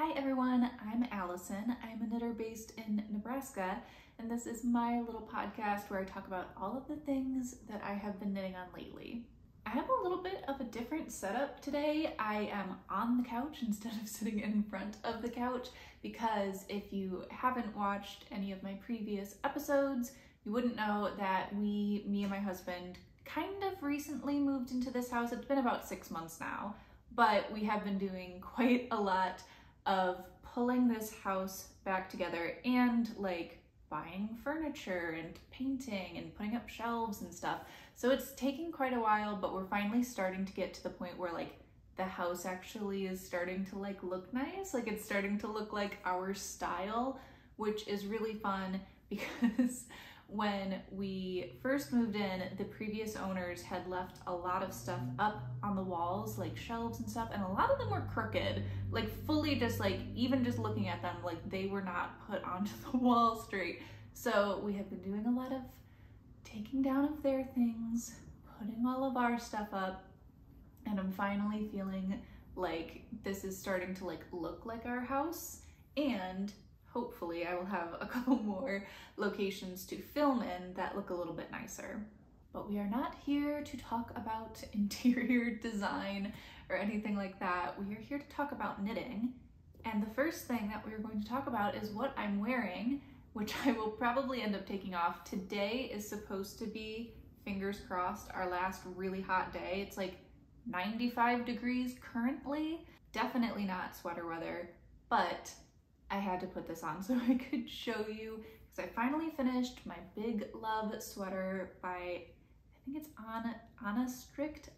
Hi everyone, I'm Allison. I'm a knitter based in Nebraska, and this is my little podcast where I talk about all of the things that I have been knitting on lately. I have a little bit of a different setup today. I am on the couch instead of sitting in front of the couch because if you haven't watched any of my previous episodes, you wouldn't know that me and my husband kind of recently moved into this house. It's been about 6 months now, but we have been doing quite a lot of pulling this house back together and like buying furniture and painting and putting up shelves and stuff. So it's taking quite a while, but we're finally starting to get to the point where like the house actually is starting to like look nice. Like it's starting to look like our style, which is really fun because when we first moved in, the previous owners had left a lot of stuff up on the walls, like shelves and stuff, and a lot of them were crooked, like fully just like, even just looking at them, like they were not put onto the wall straight. So we have been doing a lot of taking down of their things, putting all of our stuff up, and I'm finally feeling like this is starting to like look like our house, and hopefully I will have a couple more locations to film in that look a little bit nicer. But we are not here to talk about interior design or anything like that. We are here to talk about knitting. And the first thing that we're going to talk about is what I'm wearing, which I will probably end up taking off. Today is supposed to be, fingers crossed, our last really hot day. It's like 95 degrees currently. Definitely not sweater weather, but I had to put this on so I could show you because I finally finished my Big Love sweater by, I think it's Anna Strict.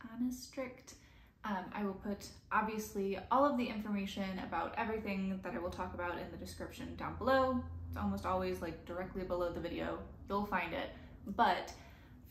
I will put obviously all of the information about everything that I will talk about in the description down below. It's almost always like directly below the video. You'll find it. But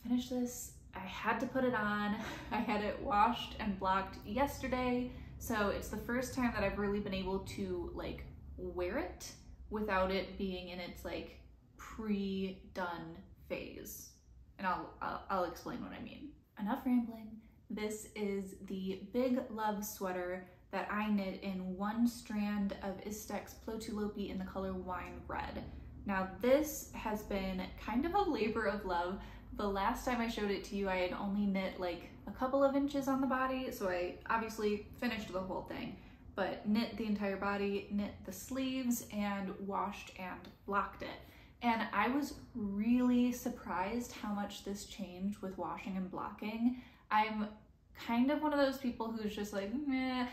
finish this. I had to put it on. I had it washed and blocked yesterday. So it's the first time that I've really been able to like wear it without it being in its like pre-done phase. And I'll explain what I mean. Enough rambling. This is the Big Love sweater that I knit in one strand of Istex Plutolopi in the color Wine Red. Now this has been kind of a labor of love. The last time I showed it to you, I had only knit like a couple of inches on the body, so I obviously finished the whole thing, but knit the entire body, knit the sleeves, and washed and blocked it. And I was really surprised how much this changed with washing and blocking. I'm kind of one of those people who's just like, meh.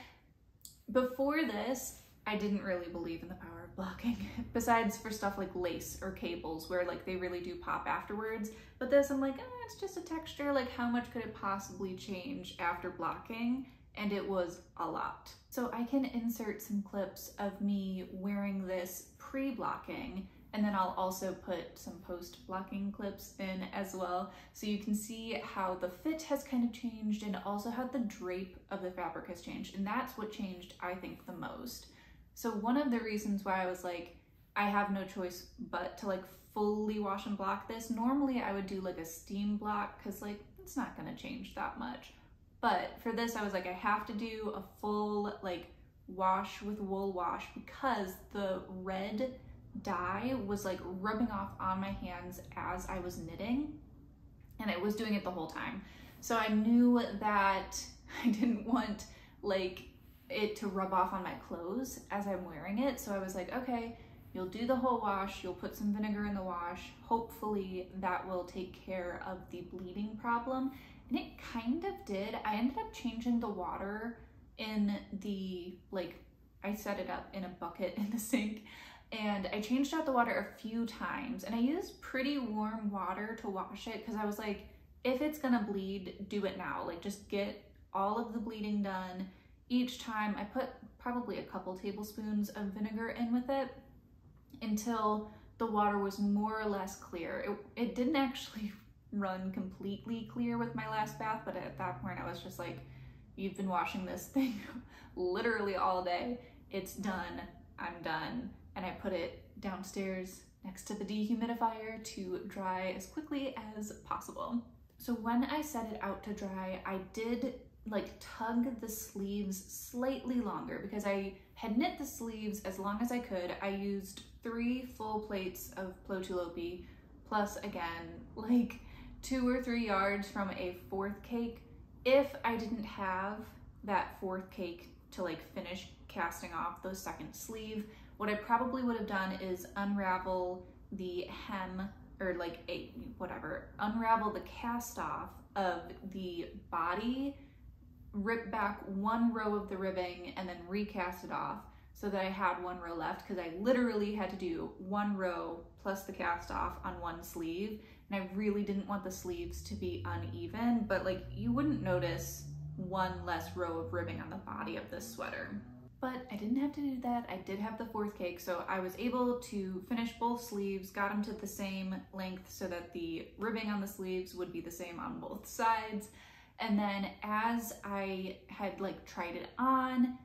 Before this, I didn't really believe in the power of blocking, besides for stuff like lace or cables where like they really do pop afterwards. But this, I'm like, it's just a texture, like how much could it possibly change after blocking? And it was a lot. So I can insert some clips of me wearing this pre-blocking, and then I'll also put some post-blocking clips in as well, so you can see how the fit has kind of changed and also how the drape of the fabric has changed. And that's what changed, I think, the most. So one of the reasons why I was like, I have no choice but to like fully wash and block this. Normally I would do like a steam block because like it's not gonna change that much. But for this, I was like, I have to do a full like wash with wool wash because the red dye was like rubbing off on my hands as I was knitting, and it was doing it the whole time. So I knew that I didn't want like it to rub off on my clothes as I'm wearing it. So I was like, okay, you'll do the whole wash, you'll put some vinegar in the wash. Hopefully that will take care of the bleeding problem. And it kind of did. I ended up changing the water in the, like, I set it up in a bucket in the sink, and I changed out the water a few times, and I used pretty warm water to wash it because I was like, if it's gonna bleed, do it now. Like, just get all of the bleeding done. Each time I put probably a couple tablespoons of vinegar in with it until the water was more or less clear. It didn't actually run completely clear with my last bath, but at that point I was just like, you've been washing this thing literally all day. It's done. I'm done. And I put it downstairs next to the dehumidifier to dry as quickly as possible. So when I set it out to dry, I did like tug the sleeves slightly longer because I had knit the sleeves as long as I could. I used 3 full plates of Plutolopi plus again like 2 or 3 yards from a 4th cake. If I didn't have that 4th cake to like finish casting off the 2nd sleeve, what I probably would have done is unravel the hem or like unravel the cast off of the body, rip back 1 row of the ribbing and then recast it off so that I had 1 row left, because I literally had to do 1 row plus the cast off on 1 sleeve, and I really didn't want the sleeves to be uneven, but like you wouldn't notice 1 less row of ribbing on the body of this sweater. But I didn't have to do that. I did have the 4th cake, so I was able to finish both sleeves, got them to the same length so that the ribbing on the sleeves would be the same on both sides. And then as I had like tried it on,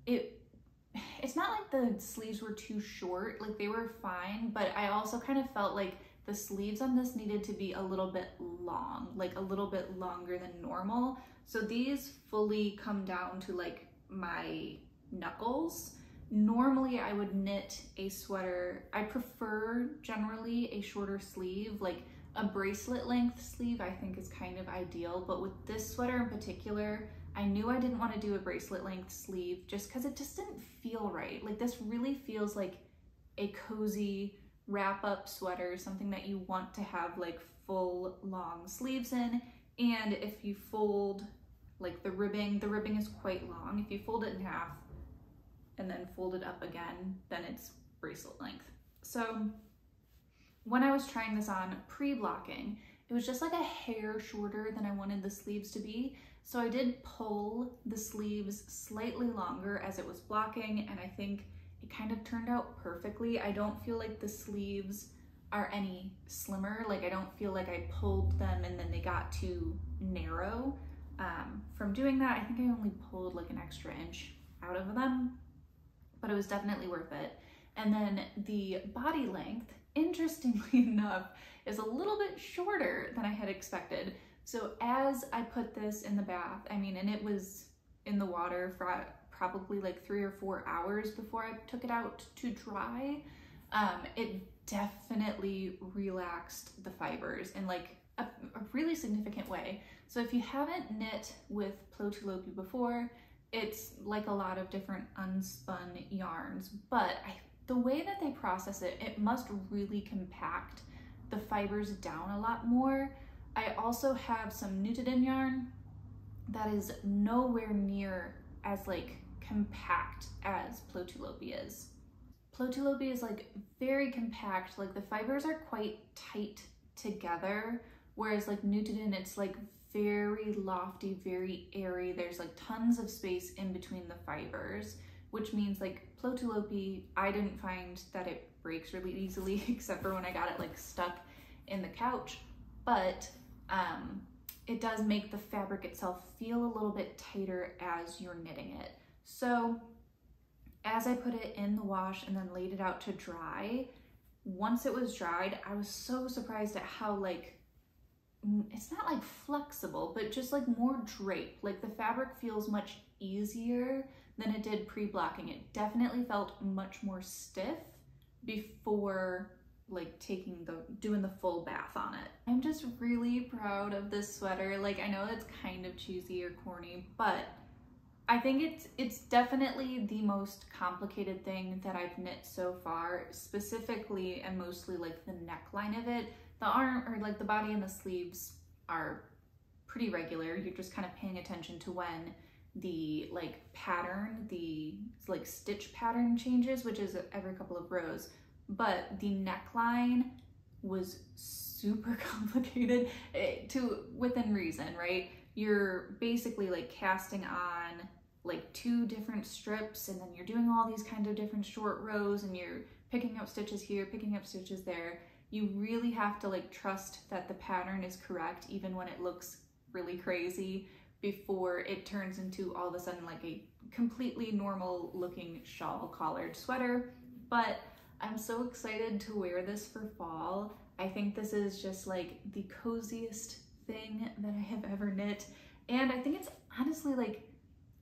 it's not like the sleeves were too short, like they were fine, but I also kind of felt like the sleeves on this needed to be a little bit long, like a little bit longer than normal. So these fully come down to like my knuckles. Normally I would knit a sweater, I prefer generally a shorter sleeve, like a bracelet length sleeve I think is kind of ideal, but with this sweater in particular, I knew I didn't want to do a bracelet length sleeve just because it just didn't feel right. Like this really feels like a cozy wrap up sweater, something that you want to have like full long sleeves in. And if you fold like the ribbing is quite long. If you fold it in half and then fold it up again, then it's bracelet length. So when I was trying this on pre-blocking, it was just like a hair shorter than I wanted the sleeves to be. So I did pull the sleeves slightly longer as it was blocking, and I think it kind of turned out perfectly. I don't feel like the sleeves are any slimmer. Like I don't feel like I pulled them and then they got too narrow. From doing that, I think I only pulled like an extra inch out of them, but it was definitely worth it. And then the body length, interestingly enough, is a little bit shorter than I had expected. So as I put this in the bath, I mean, and it was in the water for probably like 3 or 4 hours before I took it out to dry, it definitely relaxed the fibers in like a really significant way. So if you haven't knit with Plutolopi before, it's like a lot of different unspun yarns, but the way that they process it, it must really compact the fibers down a lot more. I also have some Knitatude yarn that is nowhere near as like compact as Plutolopi is. Plutolopi is like very compact, like the fibers are quite tight together, whereas like Knitatude, it's like very lofty, very airy. There's like tons of space in between the fibers, which means like Plutolopi, I didn't find that it breaks really easily, except for when I got it like stuck in the couch, but it does make the fabric itself feel a little bit tighter as you're knitting it. So as I put it in the wash and then laid it out to dry, once it was dried, I was so surprised at how like, it's not like flexible, but just like more draped. Like the fabric feels much easier than it did pre-blocking. It definitely felt much more stiff before like doing the full bath on it. I'm just really proud of this sweater. Like I know it's kind of cheesy or corny, but I think it's definitely the most complicated thing that I've knit so far, specifically and mostly like the neckline of it. The arm, or like the body and the sleeves, are pretty regular. You're just kind of paying attention to when the like pattern, the like stitch pattern changes, which is every couple of rows. But the neckline was super complicated within reason, right? You're basically like casting on like 2 different strips, and then you're doing all these kinds of different short rows, and you're picking up stitches here, picking up stitches there. You really have to like trust that the pattern is correct, even when it looks really crazy, before it turns into all of a sudden like a completely normal looking shawl collared sweater. But I'm so excited to wear this for fall. I think this is just like the coziest thing that I have ever knit. And I think it's honestly, like,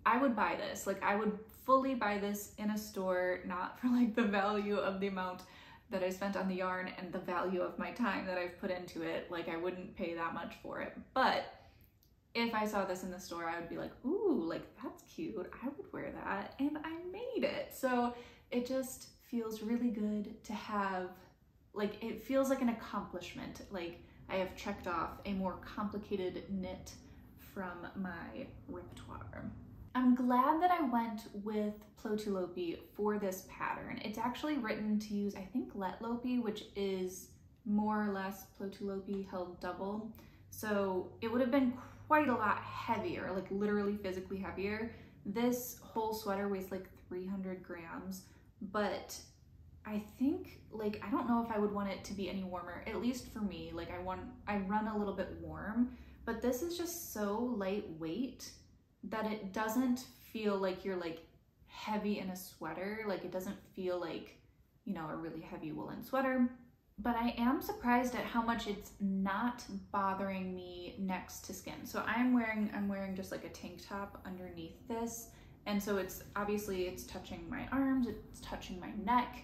I would buy this. Like, I would fully buy this in a store, not for like the value of the amount that I spent on the yarn and the value of my time that I've put into it. Like, I wouldn't pay that much for it. But if I saw this in the store, I would be like, ooh, like, that's cute. I would wear that. And I made it. So it just feels really good to have, like, it feels like an accomplishment. Like, I have checked off a more complicated knit from my repertoire. I'm glad that I went with Plutolopi for this pattern. It's actually written to use, I think, Knitatude, which is more or less Plutolopi held double. So it would have been quite a lot heavier, like literally physically heavier. This whole sweater weighs like 300 grams, but I think, like, I don't know if I would want it to be any warmer, at least for me. Like, I run a little bit warm, but this is just so lightweight that it doesn't feel like you're like heavy in a sweater. Like, it doesn't feel like, you know, a really heavy woolen sweater. But I am surprised at how much it's not bothering me next to skin. So I'm wearing just like a tank top underneath this. And so it's obviously it's touching my arms, it's touching my neck,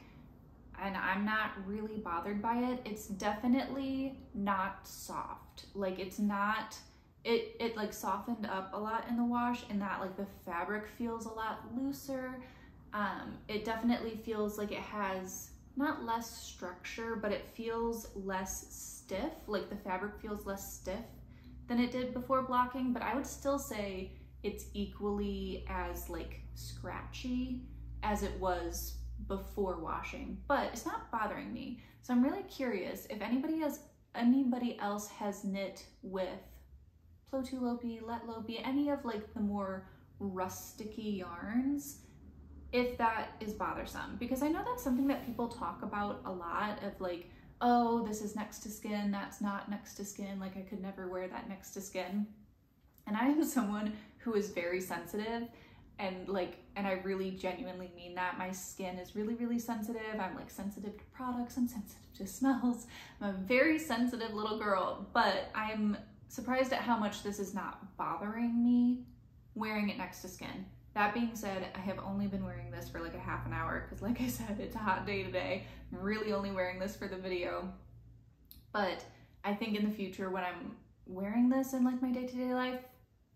and I'm not really bothered by it. It's definitely not soft. Like, it's not, it like softened up a lot in the wash, and that like the fabric feels a lot looser. It definitely feels like it has not less structure, but it feels less stiff. Like, the fabric feels less stiff than it did before blocking, but I would still say it's equally as like scratchy as it was before washing, but it's not bothering me. So I'm really curious if anybody else has knit with Plutolopi, Knitatude, any of like the more rusticy yarns, if that is bothersome, because I know that's something that people talk about a lot of like, oh, this is next to skin, that's not next to skin, like I could never wear that next to skin. And I am someone who is very sensitive, and I really genuinely mean that. My skin is really, really sensitive. I'm like sensitive to products, I'm sensitive to smells. I'm a very sensitive little girl, but I'm surprised at how much this is not bothering me wearing it next to skin. That being said, I have only been wearing this for like a half an hour because, like I said, it's a hot day today. I'm really only wearing this for the video. But I think in the future, when I'm wearing this in like my day-to-day life,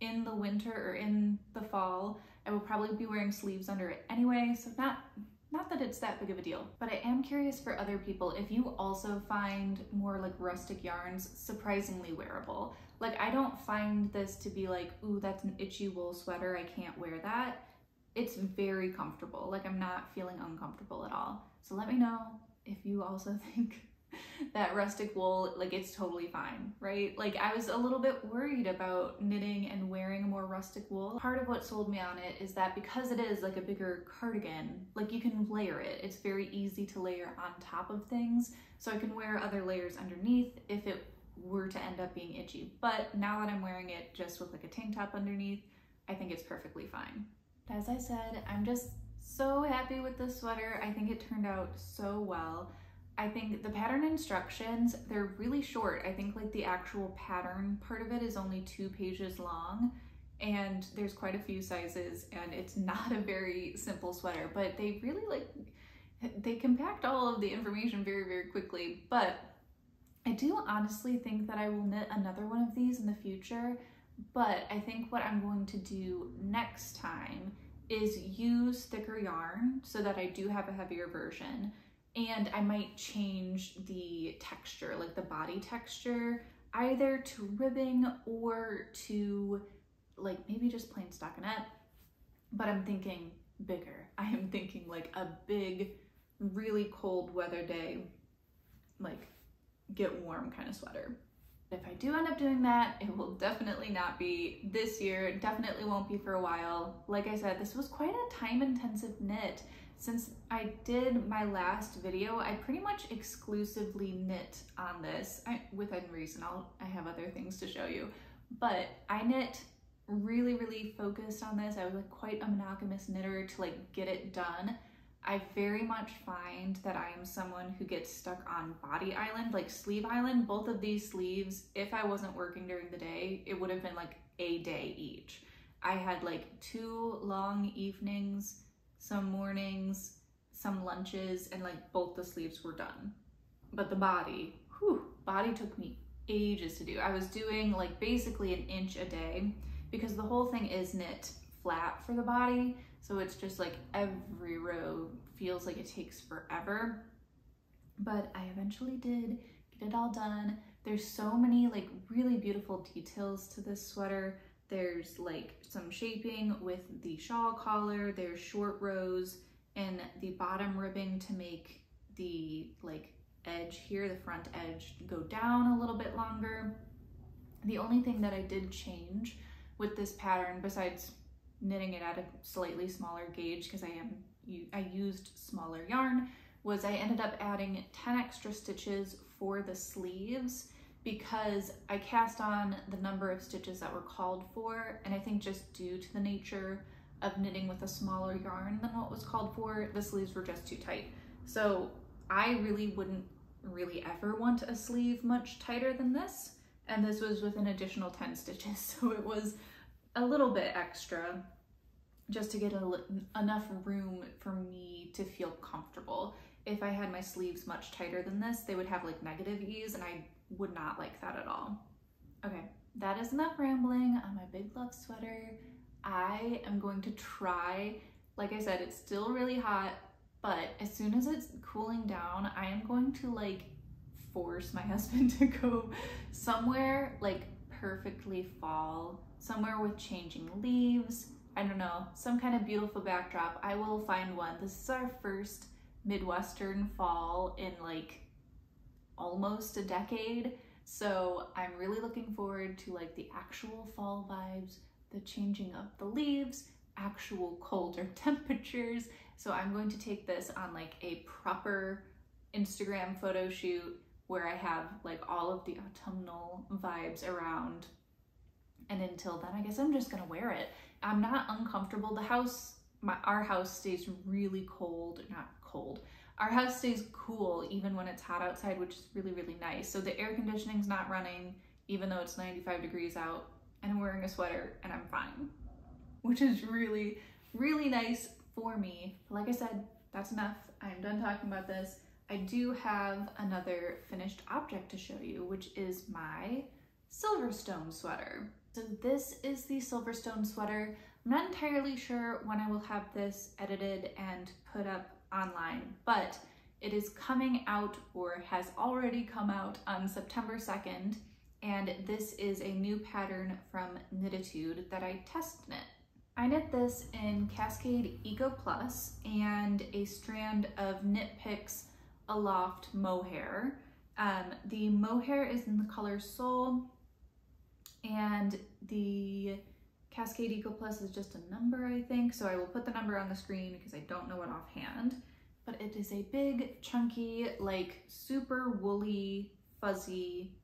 in the winter or in the fall, I will probably be wearing sleeves under it anyway, so not that it's that big of a deal. But I am curious for other people if you also find more like rustic yarns surprisingly wearable. Like, I don't find this to be like, ooh, that's an itchy wool sweater, I can't wear that. It's very comfortable. Like, I'm not feeling uncomfortable at all. So let me know if you also think that rustic wool, like, it's totally fine, right? Like, I was a little bit worried about knitting and wearing more rustic wool. Part of what sold me on it is that because it is like a bigger cardigan, like, you can layer it. It's very easy to layer on top of things. So I can wear other layers underneath if it were to end up being itchy. But now that I'm wearing it just with like a tank top underneath, I think it's perfectly fine. As I said, I'm just so happy with this sweater. I think it turned out so well. I think the pattern instructions, they're really short. I think like the actual pattern part of it is only 2 pages long, and there's quite a few sizes, and it's not a very simple sweater, but they really they compact all of the information very, very quickly. But I do honestly think that I will knit another one of these in the future, but I think what I'm going to do next time is use thicker yarn so that I do have a heavier version. And I might change the texture, like the body texture, either to ribbing or to like maybe just plain stockinette. But I'm thinking bigger. I am thinking like a big, really cold weather day, like get warm kind of sweater. If I do end up doing that, it will definitely not be this year. It definitely won't be for a while. Like I said, this was quite a time-intensive knit. Since I did my last video, I pretty much exclusively knit on this, within reason. I have other things to show you, but I knit really, really focused on this. I was like quite a monogamous knitter to like get it done. I very much find that I am someone who gets stuck on body island, like sleeve island. Both of these sleeves, if I wasn't working during the day, it would have been like a day each. I had like 2 long evenings, some mornings, some lunches, and like both the sleeves were done. But the body, body took me ages to do. I was doing like basically an inch a day because the whole thing is knit flat for the body. So it's just like every row feels like it takes forever. But I eventually did get it all done. There's so many like really beautiful details to this sweater. There's like some shaping with the shawl collar, there's short rows and the bottom ribbing to make the like edge here, the front edge, go down a little bit longer. The only thing that I did change with this pattern, besides knitting it at a slightly smaller gauge because I used smaller yarn, was I ended up adding 10 extra stitches for the sleeves because I cast on the number of stitches that were called for, and I think just due to the nature of knitting with a smaller yarn than what was called for, the sleeves were just too tight. So I really wouldn't really ever want a sleeve much tighter than this, and this was with an additional 10 stitches, so it was a little bit extra just to get enough room for me to feel comfortable. If I had my sleeves much tighter than this, they would have like negative ease, and I would not like that at all. Okay, that is enough rambling on my big love sweater. I am going to try, like I said, it's still really hot, but as soon as it's cooling down, I am going to like force my husband to go somewhere like perfectly fall, somewhere with changing leaves. I don't know, some kind of beautiful backdrop. I will find one. This is our first Midwestern fall in like almost a decade. So I'm really looking forward to like the actual fall vibes, the changing of the leaves, actual colder temperatures. So I'm going to take this on like a proper Instagram photo shoot where I have like all of the autumnal vibes around. And until then, I guess I'm just gonna wear it. I'm not uncomfortable. The house, our house stays really cold, not cold. Our house stays cool even when it's hot outside, which is really, really nice. So the air conditioning's not running, even though it's 95 degrees out, and I'm wearing a sweater and I'm fine, which is really, really nice for me. But like I said, that's enough. I'm done talking about this. I do have another finished object to show you, which is my Silverstone sweater. So this is the Silverstone sweater. I'm not entirely sure when I will have this edited and put up online, but it is coming out, or has already come out, on September 2nd, and this is a new pattern from Knitatude that I test knit. I knit this in Cascade Eco Plus and a strand of Knit Picks Aloft Mohair. The Mohair is in the color Seoul, and the Cascade Eco Plus is just a number, I think, so I will put the number on the screen because I don't know it offhand. But it is a big, chunky, like super woolly, fuzzy,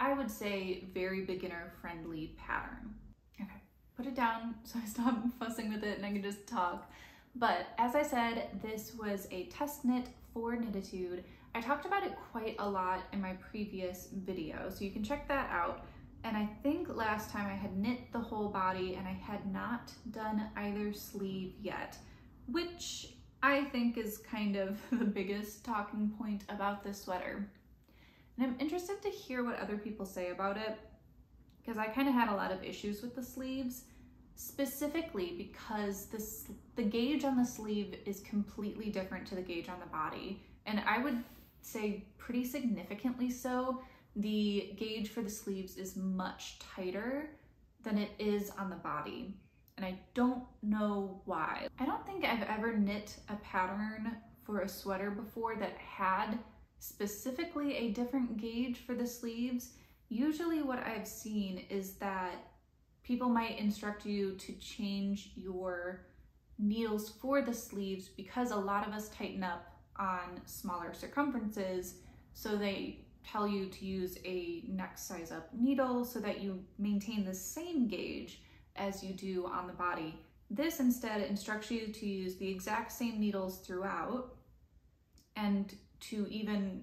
I would say very beginner-friendly pattern. Okay, put it down so I stop fussing with it and I can just talk. But as I said, this was a test knit for Knitatude. I talked about it quite a lot in my previous video, so you can check that out. And I think last time I had knit the whole body and I had not done either sleeve yet, which I think is kind of the biggest talking point about this sweater. And I'm interested to hear what other people say about it, because I kind of had a lot of issues with the sleeves, specifically because the gauge on the sleeve is completely different to the gauge on the body. And I would say pretty significantly so. The gauge for the sleeves is much tighter than it is on the body, and I don't know why. I don't think I've ever knit a pattern for a sweater before that had specifically a different gauge for the sleeves. Usually what I've seen is that people might instruct you to change your needles for the sleeves because a lot of us tighten up on smaller circumferences, so they tell you to use a next size up needle so that you maintain the same gauge as you do on the body. This instead instructs you to use the exact same needles throughout, and to even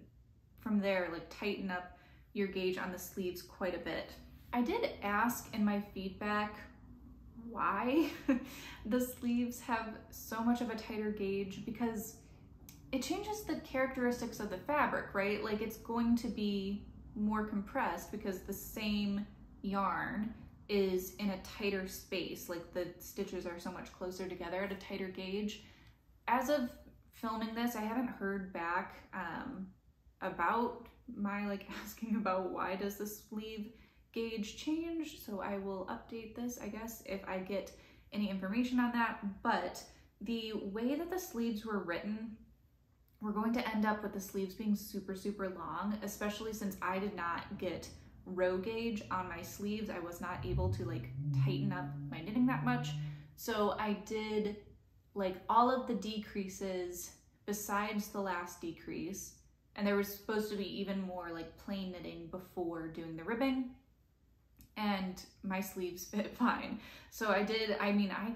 from there like tighten up your gauge on the sleeves quite a bit. I did ask in my feedback why the sleeves have so much of a tighter gauge, because it changes the characteristics of the fabric, right? Like it's going to be more compressed because the same yarn is in a tighter space, like the stitches are so much closer together at a tighter gauge. As of filming this, I haven't heard back about my like asking about why does the sleeve gauge change, so I will update this, I guess, if I get any information on that. But the way that the sleeves were written, we're going to end up with the sleeves being super, super long, especially since I did not get row gauge on my sleeves. I was not able to like tighten up my knitting that much. So I did like all of the decreases besides the last decrease. And there was supposed to be even more like plain knitting before doing the ribbing. And my sleeves fit fine. So I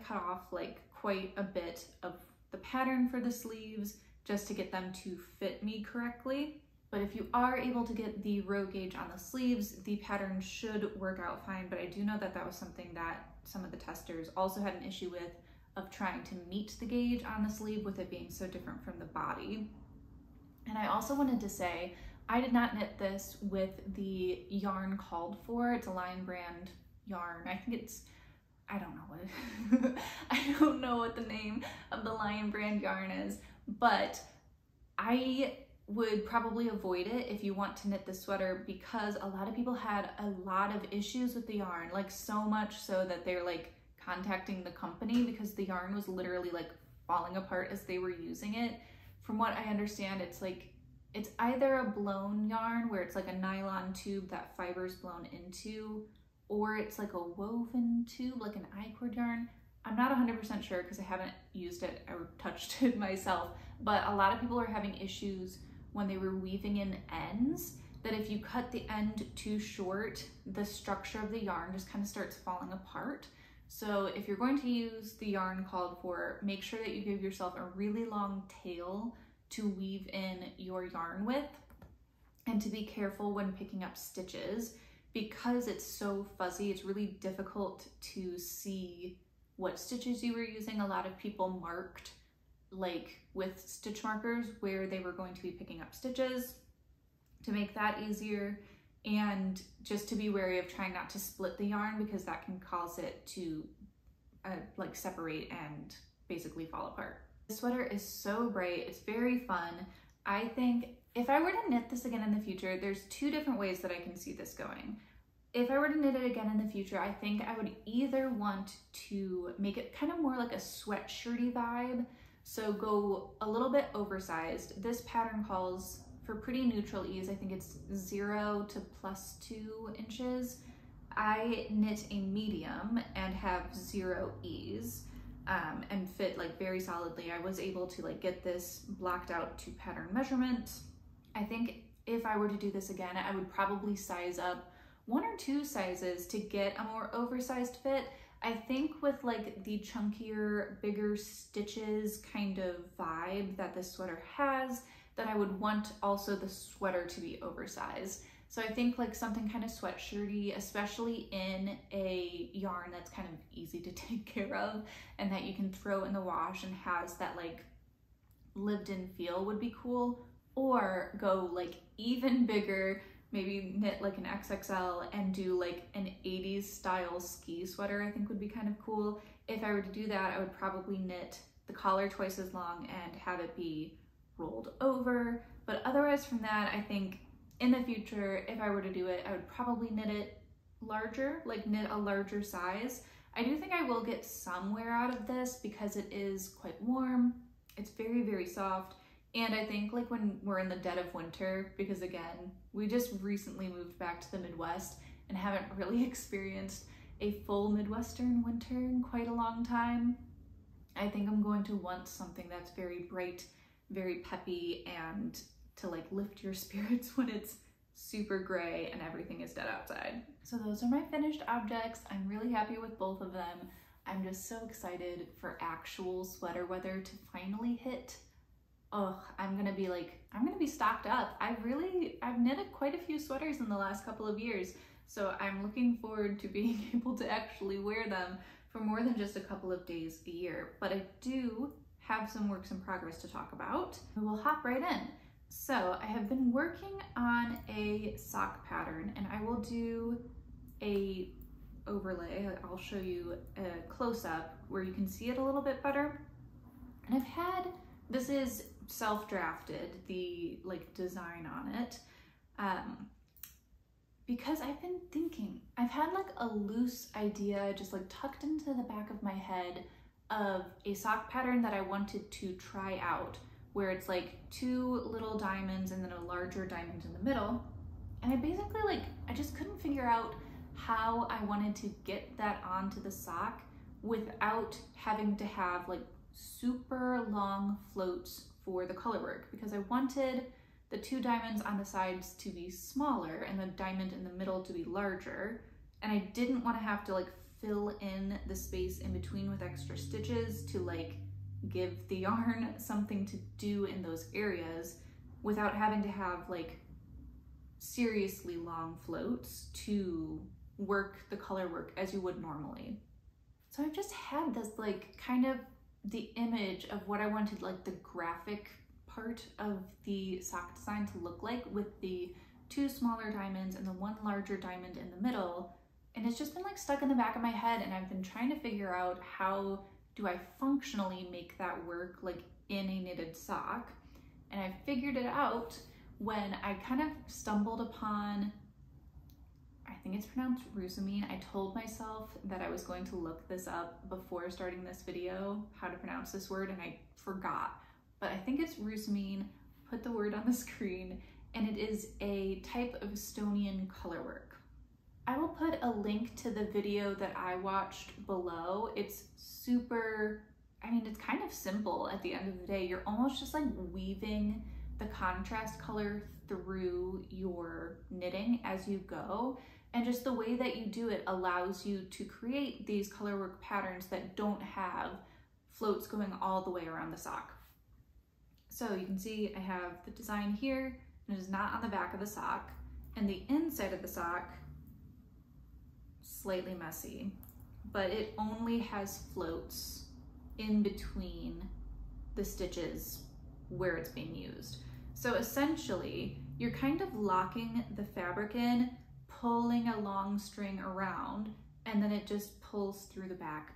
cut off like quite a bit of the pattern for the sleeves just to get them to fit me correctly. But if you are able to get the row gauge on the sleeves, the pattern should work out fine. But I do know that that was something that some of the testers also had an issue with, of trying to meet the gauge on the sleeve with it being so different from the body. And I also wanted to say, I did not knit this with the yarn called for. It's a Lion Brand yarn. I think it's, I don't know what, I don't know what the name of the Lion Brand yarn is, but I would probably avoid it if you want to knit this sweater, because a lot of people had a lot of issues with the yarn, like so much so that they're like contacting the company because the yarn was literally like falling apart as they were using it. From what I understand, it's like, it's either a blown yarn where it's like a nylon tube that fiber's blown into, or it's like a woven tube, like an I-cord yarn. I'm not 100% sure because I haven't used it or touched it myself, but a lot of people are having issues when they were weaving in ends, that if you cut the end too short, the structure of the yarn just kind of starts falling apart. So if you're going to use the yarn called for, make sure that you give yourself a really long tail to weave in your yarn with, and to be careful when picking up stitches, because it's so fuzzy, it's really difficult to see what stitches you were using. A lot of people marked like with stitch markers where they were going to be picking up stitches to make that easier, and just to be wary of trying not to split the yarn, because that can cause it to like separate and basically fall apart. The sweater is so bright, it's very fun. I think if I were to knit this again in the future, there's two different ways that I can see this going. If I were to knit it again in the future, I think I would either want to make it kind of more like a sweatshirty vibe, so go a little bit oversized. This pattern calls for pretty neutral ease. I think it's 0 to +2 inches. I knit a medium and have 0 ease and fit like very solidly. I was able to like get this blocked out to pattern measurement. I think if I were to do this again, I would probably size up 1 or 2 sizes to get a more oversized fit. I think with like the chunkier, bigger stitches kind of vibe that this sweater has, that I would want also the sweater to be oversized. So I think like something kind of sweatshirty, especially in a yarn that's kind of easy to take care of and that you can throw in the wash and has that like lived in feel, would be cool. Or go like even bigger, maybe knit like an XXL and do like an 80s style ski sweater, I think would be kind of cool. If I were to do that, I would probably knit the collar twice as long and have it be rolled over. But otherwise from that, I think in the future, if I were to do it, I would probably knit it larger, like knit a larger size. I do think I will get some wear out of this because it is quite warm. It's very, very soft. And I think like when we're in the dead of winter, because again, we just recently moved back to the Midwest and haven't really experienced a full Midwestern winter in quite a long time, I think I'm going to want something that's very bright, very peppy, and to like lift your spirits when it's super gray and everything is dead outside. So those are my finished objects. I'm really happy with both of them. I'm just so excited for actual sweater weather to finally hit. Oh, I'm gonna be stocked up. I've knitted quite a few sweaters in the last couple of years, so I'm looking forward to being able to actually wear them for more than just a couple of days a year, but I do have some works in progress to talk about. We'll hop right in. So I have been working on a sock pattern, and I will do a overlay. I'll show you a close-up where you can see it a little bit better. And this is self-drafted, the design on it, because I've been thinking, I've had a loose idea just tucked into the back of my head of a sock pattern that I wanted to try out, where it's 2 little diamonds and then a larger diamond in the middle. And I basically I just couldn't figure out how I wanted to get that onto the sock without having to have super long floats for the color work, because I wanted the 2 diamonds on the sides to be smaller and the diamond in the middle to be larger. And I didn't want to have to fill in the space in between with extra stitches to give the yarn something to do in those areas without having to have seriously long floats to work the color work as you would normally. So I've just had this kind of the image of what I wanted the graphic part of the sock design to look like, with the 2 smaller diamonds and the 1 larger diamond in the middle. And it's just been stuck in the back of my head, and I've been trying to figure out how do I functionally make that work in a knitted sock. And I figured it out when I kind of stumbled upon, I think it's pronounced Roosimine. I told myself that I was going to look this up before starting this video, how to pronounce this word, and I forgot. But I think it's Roosimine. Put the word on the screen, and it is a type of Estonian color work. I will put a link to the video that I watched below. It's super, it's kind of simple at the end of the day. You're almost just weaving the contrast color through your knitting as you go. And just the way that you do it allows you to create these color work patterns that don't have floats going all the way around the sock. So you can see I have the design here, and it is not on the back of the sock, and the inside of the sock, slightly messy, but it only has floats in between the stitches where it's being used. So essentially, you're kind of locking the fabric in, pulling a long string around, and then it just pulls through the back.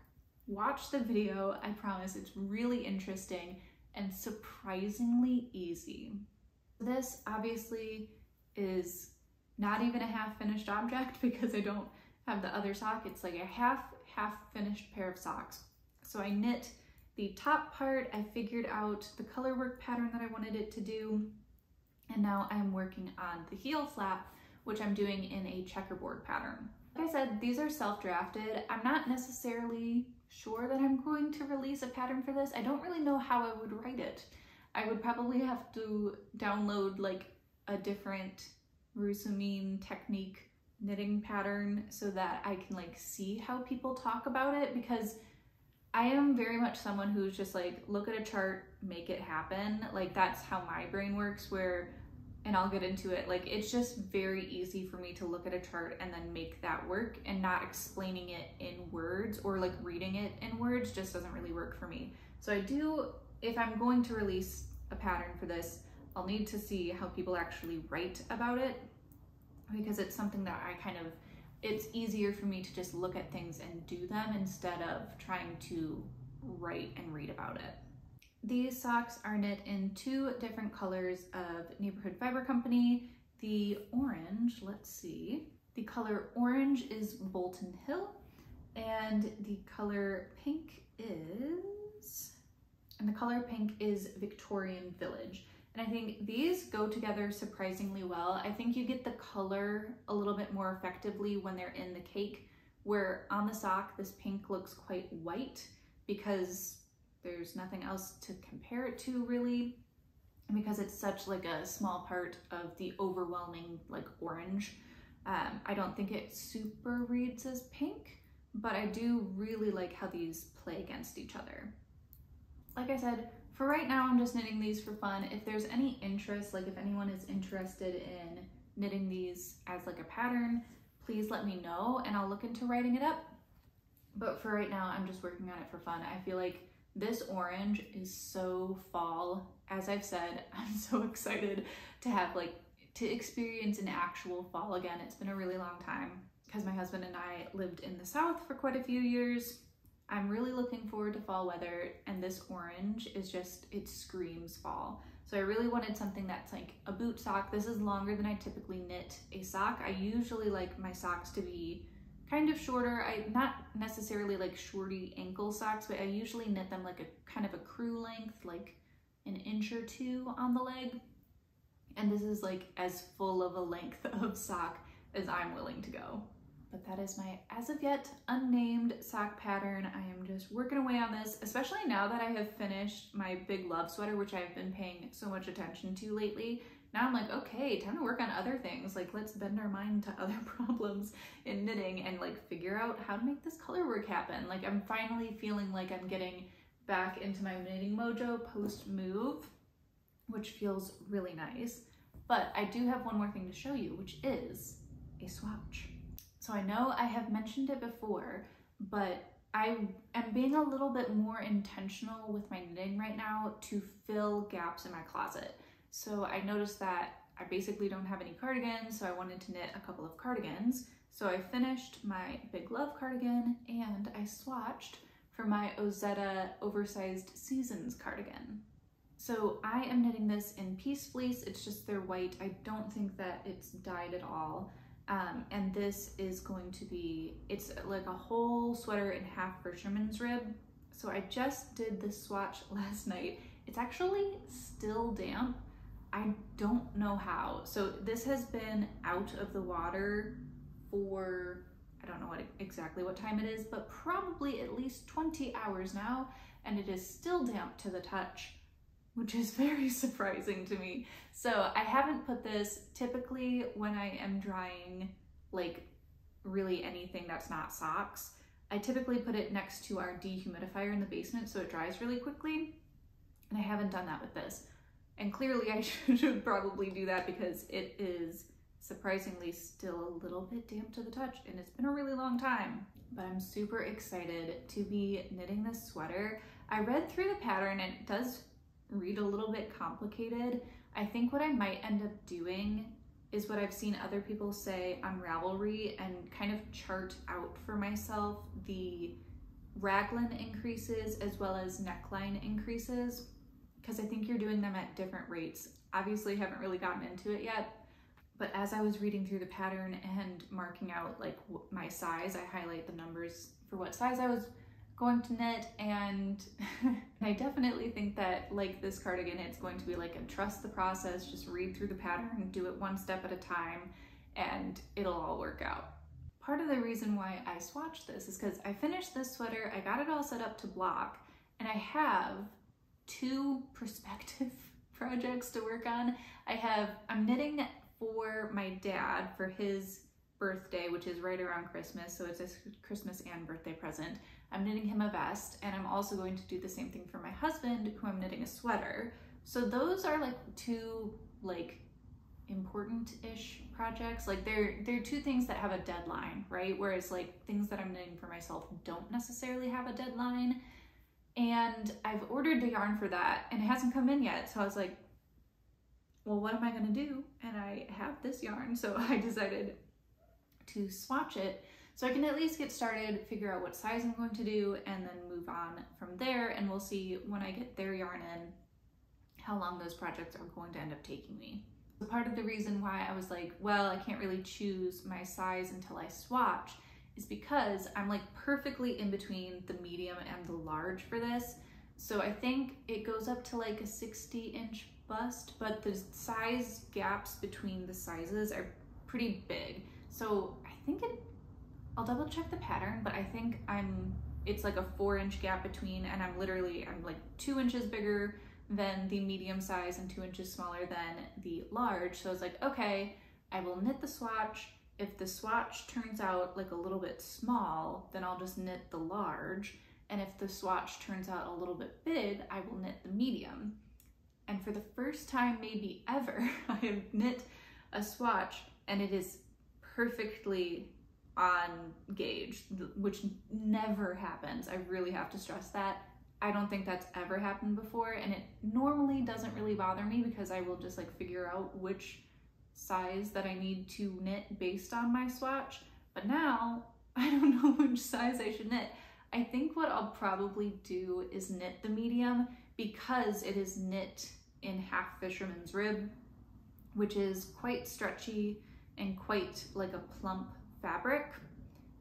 Watch the video, I promise it's really interesting and surprisingly easy. This obviously is not even a half finished object because I don't have the other sock. It's a half finished pair of socks. So I knit the top part, I figured out the color work pattern that I wanted it to do, and now I'm working on the heel flap, which I'm doing in a checkerboard pattern. Like I said, these are self-drafted. I'm not necessarily sure that I'm going to release a pattern for this. I don't really know how I would write it. I would probably have to download a different Roosimine technique knitting pattern so that I can see how people talk about it, because I am very much someone who's just look at a chart, make it happen. That's how my brain works, and I'll get into it. It's just very easy for me to look at a chart and then make that work, and not explaining it in words or reading it in words just doesn't really work for me. So if I'm going to release a pattern for this, I'll need to see how people actually write about it, because it's something that it's easier for me to just look at things and do them instead of trying to write and read about it. These socks are knit in 2 different colors of Neighborhood Fiber Company. The orange, let's see, the color orange is Bolton Hill, and the color pink is Victorian Village. And I think these go together surprisingly well. I think you get the color a little bit more effectively when they're in the cake, where on the sock this pink looks quite white because there's nothing else to compare it to really, and because it's such a small part of the overwhelming orange. I don't think it super reads as pink, but I do really like how these play against each other. Like I said, for right now, I'm just knitting these for fun. If there's any interest, if anyone is interested in knitting these as a pattern, please let me know and I'll look into writing it up. but for right now, I'm just working on it for fun. I feel like this orange is so fall. As I've said, I'm so excited to have to experience an actual fall again. It's been a really long time because my husband and I lived in the South for quite a few years. I'm really looking forward to fall weather, and this orange is just, it screams fall. So I really wanted something that's like a boot sock. This is longer than I typically knit a sock. I usually like my socks to be kind of shorter. Not necessarily like shorty ankle socks, but I usually knit them like a kind of a crew length, like an inch or two on the leg. And this is like as full of a length of sock as I'm willing to go. But that is my, as of yet, unnamed sock pattern. I am just working away on this, especially now that I have finished my big love sweater, which I've been paying so much attention to lately. Now I'm like, okay, time to work on other things. Like, let's bend our mind to other problems in knitting and like figure out how to make this color work happen. Like, I'm finally feeling like I'm getting back into my knitting mojo post move, which feels really nice. But I do have one more thing to show you, which is a swatch. So I know I have mentioned it before, but I am being a little bit more intentional with my knitting right now to fill gaps in my closet. So I noticed that I basically don't have any cardigans, so I wanted to knit a couple of cardigans. So I finished my Big Love cardigan and I swatched for my Ozetta Oversized Seasons cardigan. So I am knitting this in Peace Fleece. It's just their white. I don't think that it's dyed at all. And this is going to be, it's like a whole sweater in half fisherman's rib. So I just did this swatch last night. It's actually still damp. I don't know how. So this has been out of the water for, I don't know exactly what time it is, but probably at least 20 hours now, and it is still damp to the touch, which is very surprising to me. So I haven't put this, typically when I am drying like really anything that's not socks, I typically put it next to our dehumidifier in the basement so it dries really quickly, and I haven't done that with this. And clearly I should probably do that because it is surprisingly still a little bit damp to the touch, and it's been a really long time. But I'm super excited to be knitting this sweater. I read through the pattern and it does read a little bit complicated. I think what I might end up doing is what I've seen other people say on Ravelry and kind of chart out for myself the raglan increases as well as neckline increases, because I think you're doing them at different rates. Obviously haven't really gotten into it yet, but as I was reading through the pattern and marking out like my size, I highlight the numbers for what size I was going to knit, and I definitely think that like this cardigan, it's going to be like a trust the process, just read through the pattern, do it one step at a time, and it'll all work out. Part of the reason why I swatched this is because I finished this sweater, I got it all set up to block, and I have 2 prospective projects to work on. I'm knitting for my dad for his birthday, which is right around Christmas, so it's a Christmas and birthday present. I'm knitting him a vest, and I'm also going to do the same thing for my husband, who I'm knitting a sweater. So those are like 2 like important-ish projects. Like they're 2 things that have a deadline, right? Whereas like things that I'm knitting for myself don't necessarily have a deadline. And I've ordered the yarn for that and it hasn't come in yet. So I was like, well, what am I gonna do? And I have this yarn, so I decided to swatch it so I can at least get started, figure out what size I'm going to do, and then move on from there. And we'll see when I get their yarn in how long those projects are going to end up taking me. So part of the reason why I was like, well, I can't really choose my size until I swatch is because I'm like perfectly in between the medium and the large for this. So I think it goes up to like a 60-inch bust, but the size gaps between the sizes are pretty big. So I think I'll double check the pattern, but I think it's like a 4-inch gap between, and I'm like 2 inches bigger than the medium size and 2 inches smaller than the large. So I was like, okay, I will knit the swatch. If the swatch turns out like a little bit small, then I'll just knit the large. And if the swatch turns out a little bit big, I will knit the medium. And for the first time maybe ever, I have knit a swatch and it is perfectly on gauge, which never happens. I really have to stress that. I don't think that's ever happened before, and it normally doesn't really bother me because I will just like figure out which size that I need to knit based on my swatch. But now I don't know which size I should knit. I think what I'll probably do is knit the medium because it is knit in half fisherman's rib, which is quite stretchy and quite like a plump fabric.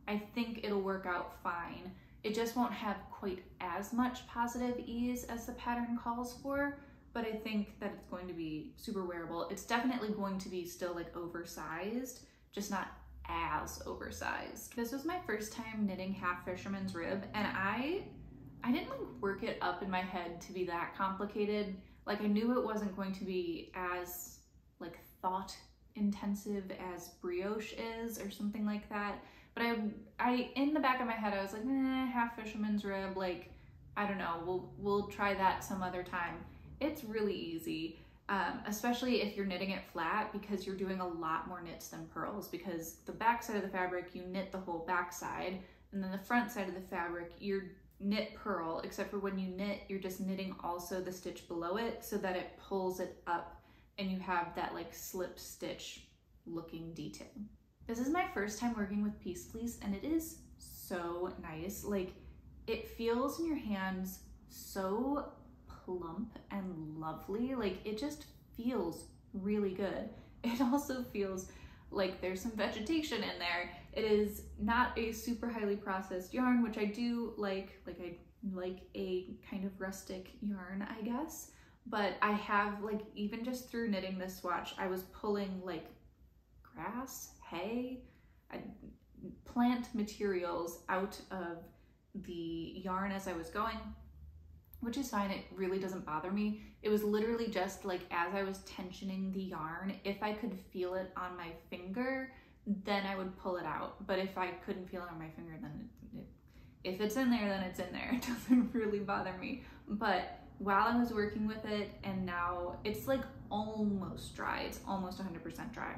I think it'll work out fine. It just won't have quite as much positive ease as the pattern calls for, but I think that it's going to be super wearable. It's definitely going to be still like oversized, just not as oversized. This was my first time knitting half fisherman's rib, and I didn't like work it up in my head to be that complicated. Like I knew it wasn't going to be as like thought intensive as brioche is or something like that. But I in the back of my head, I was like, half fisherman's rib, like, I don't know, we'll try that some other time. It's really easy, especially if you're knitting it flat, because you're doing a lot more knits than purls, because the back side of the fabric, you knit the whole back side, and then the front side of the fabric, you're knit purl, except for when you knit, you're just knitting also the stitch below it so that it pulls it up and you have that like slip stitch looking detail. This is my first time working with piece fleece, and it is so nice. Like it feels in your hands so plump and lovely. Like it just feels really good. It also feels like there's some vegetation in there. It is not a super highly processed yarn, which I do like I like a kind of rustic yarn, I guess. But I have like, even just through knitting this swatch, I was pulling like grass, hay, plant materials out of the yarn as I was going, which is fine. It really doesn't bother me. It was literally just like as I was tensioning the yarn, if I could feel it on my finger, then I would pull it out. But if I couldn't feel it on my finger, then if it's in there, then it's in there. It doesn't really bother me. But while I was working with it, and now it's like almost dry, it's almost 100% dry.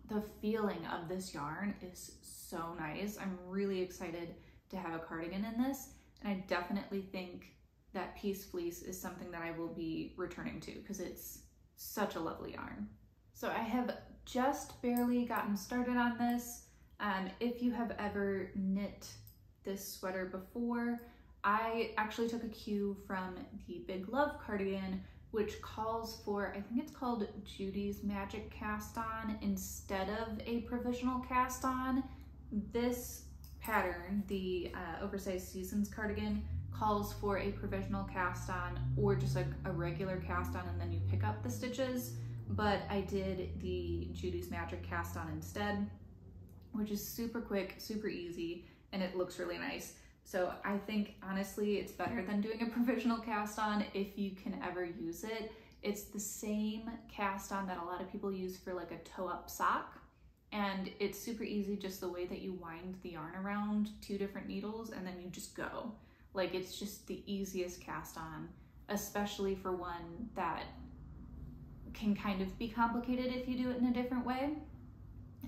The feeling of this yarn is so nice. I'm really excited to have a cardigan in this, and I definitely think that piece fleece is something that I will be returning to because it's such a lovely yarn. So I have just barely gotten started on this. If you have ever knit this sweater before, I actually took a cue from the Big Love cardigan, which calls for, I think it's called Judy's Magic Cast On instead of a provisional cast on. This pattern, the Oversized Seasons cardigan, calls for a provisional cast on or just like a regular cast on and then you pick up the stitches. But I did the Judy's Magic Cast On instead, which is super quick, super easy, and it looks really nice. So I think honestly it's better than doing a provisional cast on if you can ever use it. It's the same cast on that a lot of people use for like a toe up sock, and it's super easy, just the way that you wind the yarn around 2 different needles and then you just go. Like it's just the easiest cast on, especially for one that can kind of be complicated if you do it in a different way.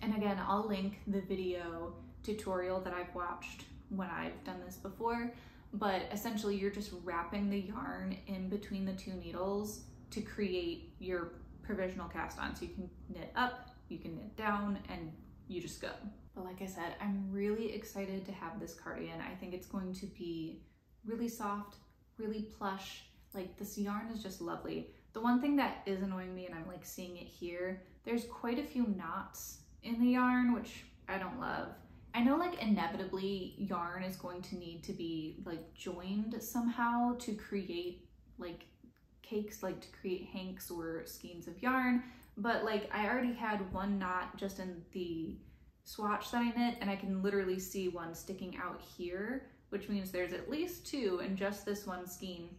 And again, I'll link the video tutorial that I've watched when I've done this before, but essentially you're just wrapping the yarn in between the 2 needles to create your provisional cast on. So you can knit up, you can knit down, and you just go. But like I said, I'm really excited to have this cardigan. I think it's going to be really soft, really plush. Like this yarn is just lovely. The one thing that is annoying me, and I'm like seeing it here, there's quite a few knots in the yarn, which I don't love. I know like inevitably yarn is going to need to be like joined somehow to create like cakes, like to create hanks or skeins of yarn, but like I already had one knot just in the swatch that I knit, and I can literally see one sticking out here, which means there's at least 2 in just this one skein,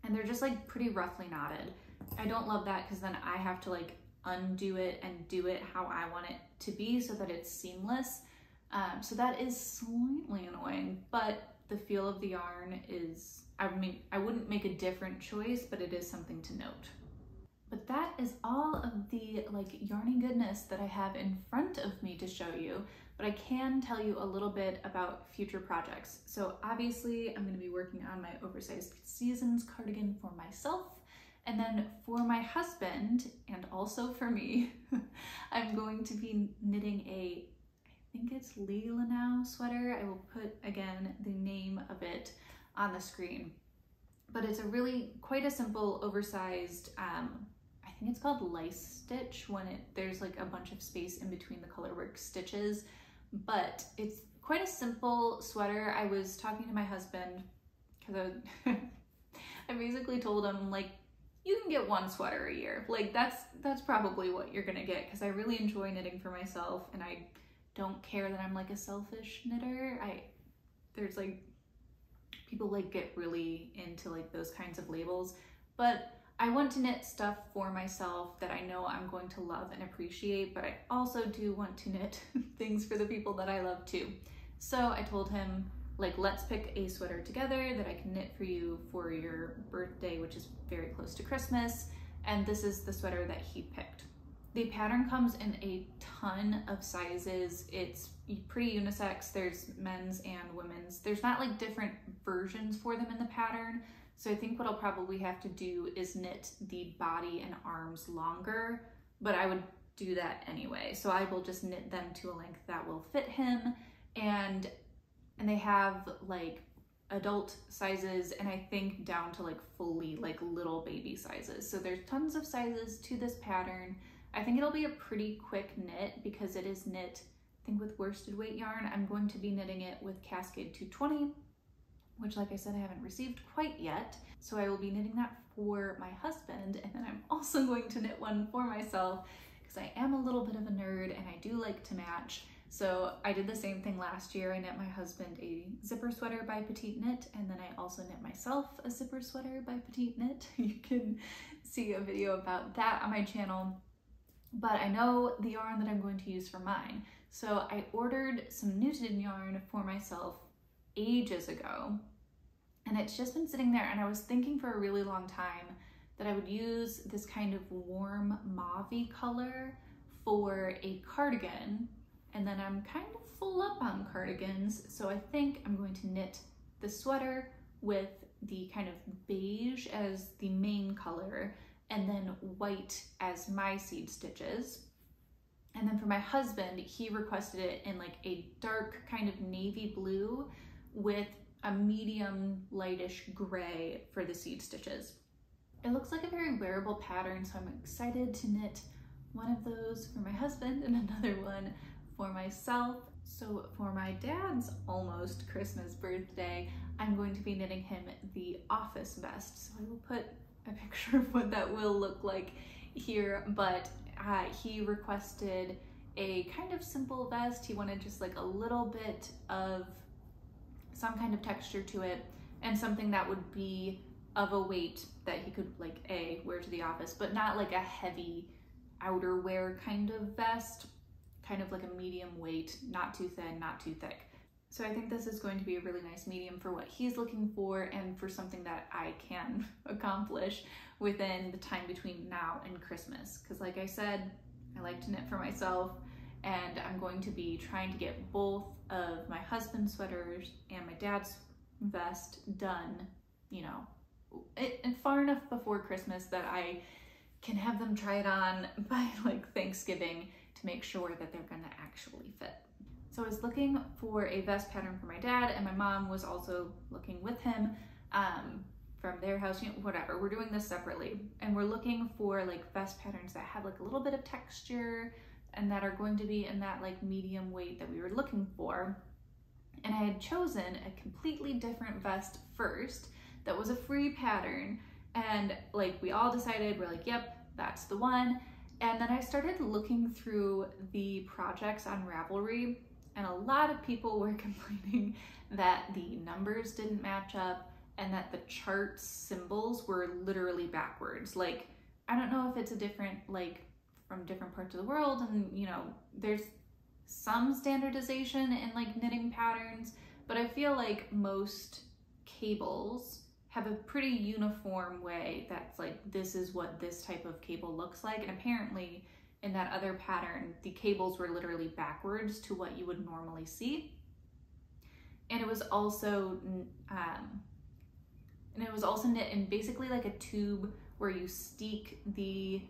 and they're just like pretty roughly knotted. I don't love that because then I have to like undo it and do it how I want it to be so that it's seamless. So that is slightly annoying, but the feel of the yarn is, I mean, I wouldn't make a different choice, but it is something to note. But that is all of the like yarny goodness that I have in front of me to show you, but I can tell you a little bit about future projects. So obviously I'm going to be working on my oversized seasons cardigan for myself, and then for my husband and also for me, I'm going to be knitting a, I think it's Leela Now sweater. I will put again the name of it on the screen, but it's a really quite a simple oversized, I think it's called lice stitch when there's like a bunch of space in between the colorwork stitches, but it's quite a simple sweater. I was talking to my husband because I basically told him, like, you can get one sweater a year. Like that's probably what you're gonna get, because I really enjoy knitting for myself and I don't care that I'm like a selfish knitter. There's like, people like get really into like those kinds of labels, but I want to knit stuff for myself that I know I'm going to love and appreciate, but I also do want to knit things for the people that I love too. So I told him, like, let's pick a sweater together that I can knit for you for your birthday, which is very close to Christmas. And this is the sweater that he picked. The pattern comes in a ton of sizes. It's pretty unisex. There's men's and women's. There's not like different versions for them in the pattern. So I think what I'll probably have to do is knit the body and arms longer, but I would do that anyway. So I will just knit them to a length that will fit him. And they have like adult sizes, and I think down to like fully like little baby sizes. So there's tons of sizes to this pattern. I think it'll be a pretty quick knit because it is knit, I think, with worsted weight yarn. I'm going to be knitting it with Cascade 220, which, like I said, I haven't received quite yet. So I will be knitting that for my husband, and then I'm also going to knit one for myself because I am a little bit of a nerd and I do like to match. So I did the same thing last year. I knit my husband a zipper sweater by Petite Knit, and then I also knit myself a zipper sweater by Petite Knit. You can see a video about that on my channel. But I know the yarn that I'm going to use for mine. So I ordered some Knitted yarn for myself ages ago, and it's just been sitting there, and I was thinking for a really long time that I would use this kind of warm mauve-y color for a cardigan, and then I'm kind of full up on cardigans, so I think I'm going to knit the sweater with the kind of beige as the main color and then white as my seed stitches. And then for my husband, he requested it in like a dark kind of navy blue with a medium lightish gray for the seed stitches. It looks like a very wearable pattern, so I'm excited to knit one of those for my husband and another one for myself. So for my dad's almost Christmas birthday, I'm going to be knitting him the office vest. So I will put a picture of what that will look like here, but he requested a kind of simple vest. He wanted just like a little bit of some kind of texture to it and something that would be of a weight that he could like wear to the office, but not like a heavy outerwear kind of vest, kind of like a medium weight, not too thin, not too thick. So I think this is going to be a really nice medium for what he's looking for and for something that I can accomplish within the time between now and Christmas. Because like I said, I like to knit for myself, and I'm going to be trying to get both of my husband's sweaters and my dad's vest done, you know, far enough before Christmas that I can have them try it on by like Thanksgiving to make sure that they're gonna actually fit. So I was looking for a vest pattern for my dad, and my mom was also looking with him from their house, you know, whatever. We're doing this separately, and we're looking for like vest patterns that have like a little bit of texture and that are going to be in that like medium weight that we were looking for. And I had chosen a completely different vest first that was a free pattern, and like we all decided, we're like, yep, that's the one. And then I started looking through the projects on Ravelry, and a lot of people were complaining that the numbers didn't match up and that the chart symbols were literally backwards. Like, I don't know if it's a different, like, from different parts of the world, and you know, there's some standardization in like knitting patterns, but I feel like most cables have a pretty uniform way that's like, this is what this type of cable looks like. And apparently in that other pattern, the cables were literally backwards to what you would normally see. And it was also knit in basically like a tube where you steek the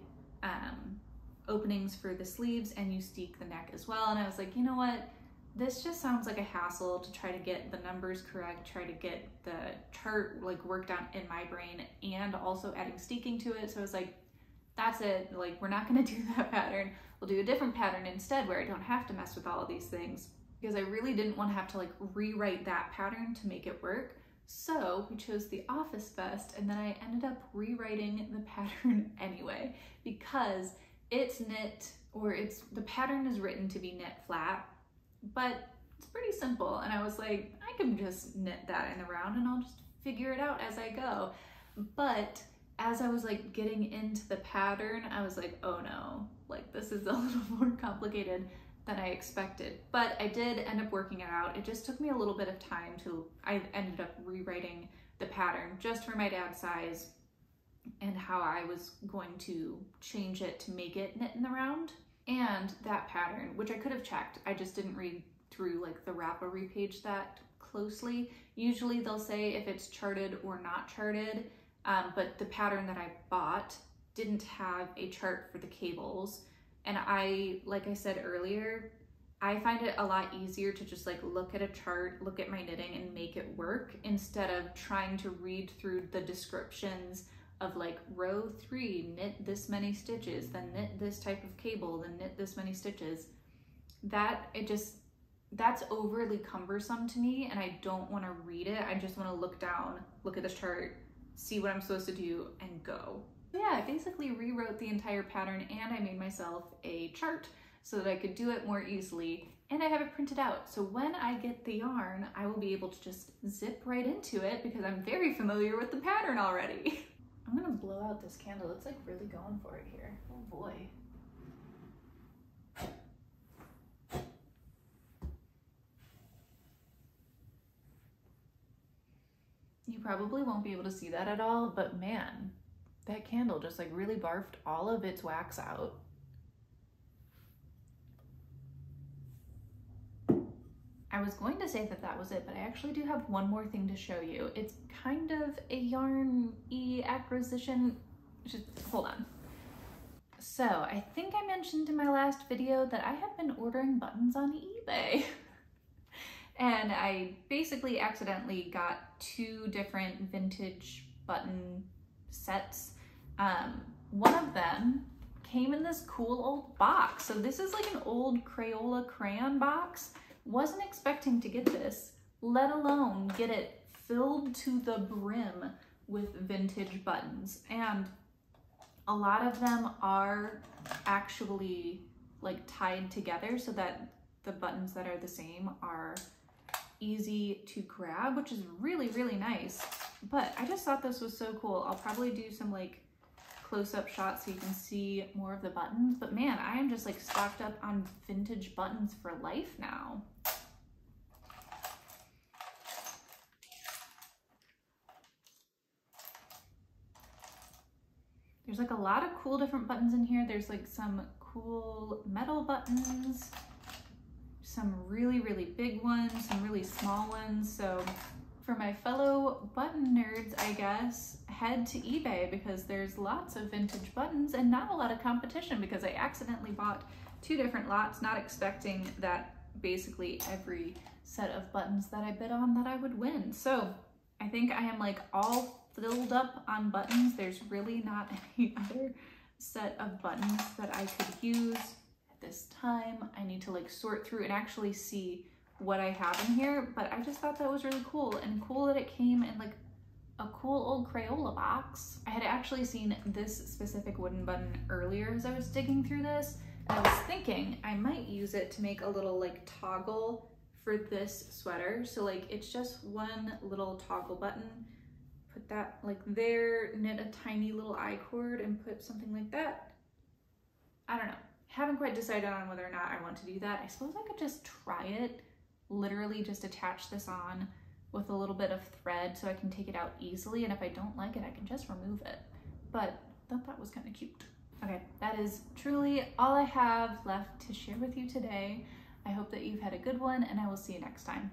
openings for the sleeves and you steek the neck as well. And I was like, you know what? This just sounds like a hassle to try to get the numbers correct, try to get the chart like worked out in my brain, and also adding steeking to it. So I was like, that's it. Like, we're not gonna do that pattern. We'll do a different pattern instead where I don't have to mess with all of these things, because I really didn't want to have to like rewrite that pattern to make it work. So we chose the office vest, and then I ended up rewriting the pattern anyway, because it's knit, or the pattern is written to be knit flat, but it's pretty simple. And I was like, I can just knit that in the round and I'll just figure it out as I go. But as I was like getting into the pattern, I was like, oh no, like this is a little more complicated than I expected. But I did end up working it out. It just took me a little bit of time I ended up rewriting the pattern just for my dad's size and how I was going to change it to make it knit in the round. And that pattern, which I could have checked, I just didn't read through like the Ravelry page that closely. Usually they'll say if it's charted or not charted, but the pattern that I bought didn't have a chart for the cables. And like I said earlier, I find it a lot easier to just like look at a chart, look at my knitting and make it work, instead of trying to read through the descriptions of like row 3, knit this many stitches, then knit this type of cable, then knit this many stitches. That's overly cumbersome to me, and I don't want to read it. I just want to look down, look at the chart, see what I'm supposed to do, and go. Yeah, I basically rewrote the entire pattern, and I made myself a chart so that I could do it more easily, and I have it printed out. So when I get the yarn, I will be able to just zip right into it because I'm very familiar with the pattern already. I'm gonna blow out this candle. It's like really going for it here. Oh boy. You probably won't be able to see that at all, but man, that candle just like really barfed all of its wax out. I was going to say that that was it, but I actually do have one more thing to show you. It's kind of a yarn-y acquisition. Just hold on. So I think I mentioned in my last video that I have been ordering buttons on eBay. And I basically accidentally got 2 different vintage button sets. One of them came in this cool old box. So this is like an old Crayola crayon box. Wasn't expecting to get this, let alone get it filled to the brim with vintage buttons. And a lot of them are actually like tied together so that the buttons that are the same are easy to grab, which is really, really nice. But I just thought this was so cool. I'll probably do some like close-up shots so you can see more of the buttons. But man, I am just like stocked up on vintage buttons for life now. There's like a lot of cool different buttons in here. There's like some cool metal buttons, some really, really big ones, some really small ones. So for my fellow button nerds, I guess, head to eBay because there's lots of vintage buttons and not a lot of competition, because I accidentally bought 2 different lots, not expecting that basically every set of buttons that I bid on that I would win. So I think I am like all filled up on buttons. There's really not any other set of buttons that I could use at this time. I need to like sort through and actually see what I have in here, but I just thought that was really cool, and cool that it came in like a cool old Crayola box. I had actually seen this specific wooden button earlier as I was digging through this, and I was thinking I might use it to make a little like toggle for this sweater. So like it's just one little toggle button. Put that like there, knit a tiny little I-cord and put something like that. I don't know. Haven't quite decided on whether or not I want to do that. I suppose I could just try it, literally just attach this on with a little bit of thread so I can take it out easily, and if I don't like it, I can just remove it. But I thought that was kind of cute. Okay, that is truly all I have left to share with you today. I hope that you've had a good one, and I will see you next time.